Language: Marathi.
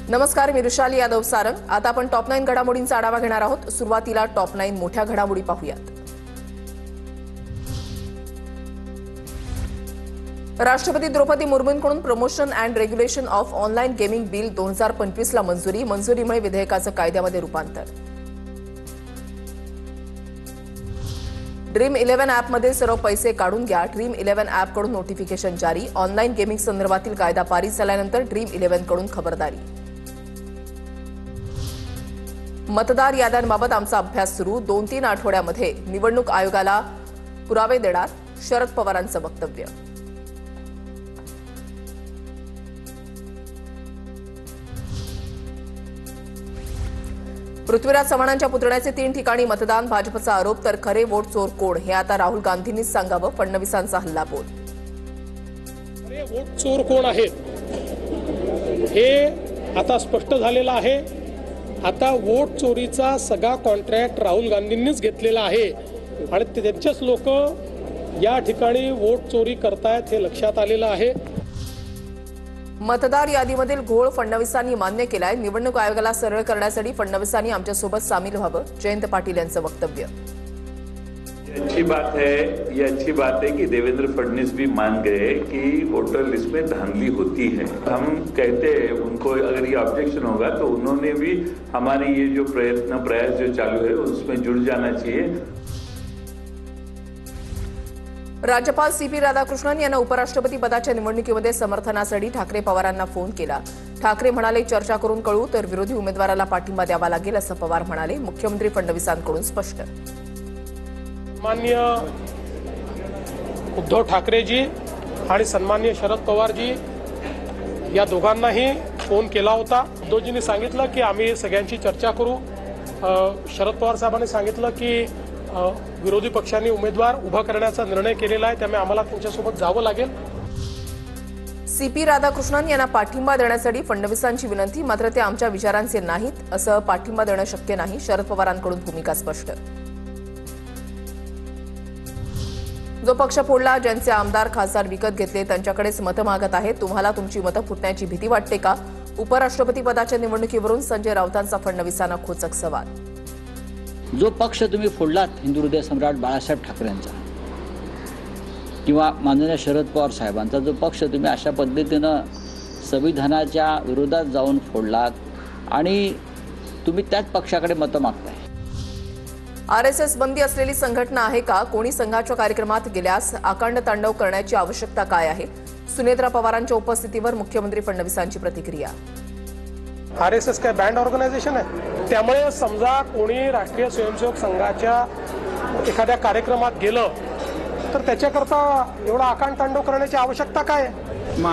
नमस्कार, मी रुशाली यादव सारंग। आता आपण टॉप 9 घडामोडींचा आढावा घेणार आहोत। सुरुवातीला टॉप 9 मोठ्या घडामोडी पाहूयात। राष्ट्रपती द्रौपदी मुर्मूंकडून promotion and regulation of online gaming bill 2025 ला मंजुरीमुळे विधेयकाचं कायद्यामध्ये रूपांतर। ड्रीम 11 ॲपमध्ये सर्व पैसे काढून घ्या, ड्रीम 11 ॲपकडून नोटिफिकेशन जारी। ऑनलाईन गेमिंग संदर्भातील कायदा पारित झाल्यानंतर ड्रीम 11 कडून खबरदारी। मतदार याद्यांबाबत आमचा अभ्यास सुरू, 2-3 आठवड्यामध्ये निवडणूक आयोगाला पुरावे देणार, शरद पवारांचं वक्तव्य। पृथ्वीराज चव्हाणांच्या पुतण्याचे 3 ठिकाणी मतदान, भाजपचा आरोप, तर खरे वोट चोर कोण हे आता राहुल गांधींनीच सांगावं, फडणवीसांचा हल्लाबोल। खरे वोट चोर कोण आहेत हे आता स्पष्ट झालेलं आहे। आता वोट चोरीचा सगळा कॉन्ट्रॅक्ट राहुल गांधींनीच घेतलेला आहे आणि त्यांचेच लोक या ठिकाणी वोट चोरी करतायत हे लक्षात आलेलं आहे। मतदार यादीमधील घोळ फडणवीसांनी मान्य केलाय, निवडणूक आयोगाला सरळ करण्यासाठी फडणवीसांनी आमच्यासोबत सामील व्हावं, जयंत पाटील यांचं वक्तव्य। अच्छी बात है कि देवेंद्र फडणवीस भी मान गए कि वोटर लिस्ट में धांधली होती है। हम कहते हैं उनको अगर ये ऑब्जेक्शन होगा तो उन्होंने भी हमारे ये जो प्रयास जो चालू है उसमें जुड़ जाना चाहिए। राज्यपाल सीपी राधाकृष्णन यांना उपराष्ट्रपती पदाच्या निवडणुकीमध्ये समर्थनासाठी ठाकरे पवारांना फोन केला। ठाकरे म्हणाले, चर्चा करून कळू, तर विरोधी उमेदवाराला पाठिंबा द्यावा लागेल असं पवार म्हणाले। मुख्यमंत्री फडणवीसांकडून स्पष्ट। माननीय उद्धव ठाकरेजी आणि सन्माननीय शरद पवारजी या दोघांनाही फोन केला होता। उद्धवजींनी सांगितलं की आम्ही सगळ्यांची चर्चा करू। शरद पवार साहेबांनी सांगितलं की विरोधी पक्षांनी उमेदवार उभा करण्याचा निर्णय केलेला आहे, त्यामुळे आम्हाला त्यांच्यासोबत जावं लागेल। सीपी राधाकृष्णन यांना पाठिंबा देण्यासाठी फडणवीसांची विनंती, मात्र ते आमच्या विचारांचे नाहीत, असं पाठिंबा देणं शक्य नाही। शरद पवारांकडून भूमिका स्पष्ट। जो पक्ष फोडला, ज्यांचे आमदार खासदार विकत घेतले त्यांच्याकडेच मतं मागत आहेत, तुम्हाला तुमची मतं फुटण्याची भीती वाटते का? उपराष्ट्रपती पदाच्या निवडणुकीवरून संजय राऊतांचा फडणवीसांना खोचक सवाल। जो पक्ष तुम्ही फोडलात, हिंदू हृदय सम्राट बाळासाहेब ठाकरेंचा किंवा माननीय शरद पवार साहेबांचा जो पक्ष तुम्ही अशा पद्धतीनं संविधानाच्या विरोधात जाऊन फोडलात आणि तुम्ही त्याच पक्षाकडे मतं मागताय। आरएसएस बंदी असलेली संघटना आहे का? कोणी संघाच्या कार्यक्रमात गेल्यास आकांड तांडव करण्याची आवश्यकता काय आहे? सुनेत्रा पवारांच्या उपस्थितीवर मुख्यमंत्री फडणवीसांची प्रतिक्रिया। आरएसएस काय बँड ऑर्गनायझेशन आहे, त्यामुळे समजा कोणी राष्ट्रीय स्वयंसेवक संघाच्या एखाद्या कार्यक्रमात गेलं तर त्याच्याकरता एवढा आकांड तांडव करण्याची आवश्यकता काय आहे?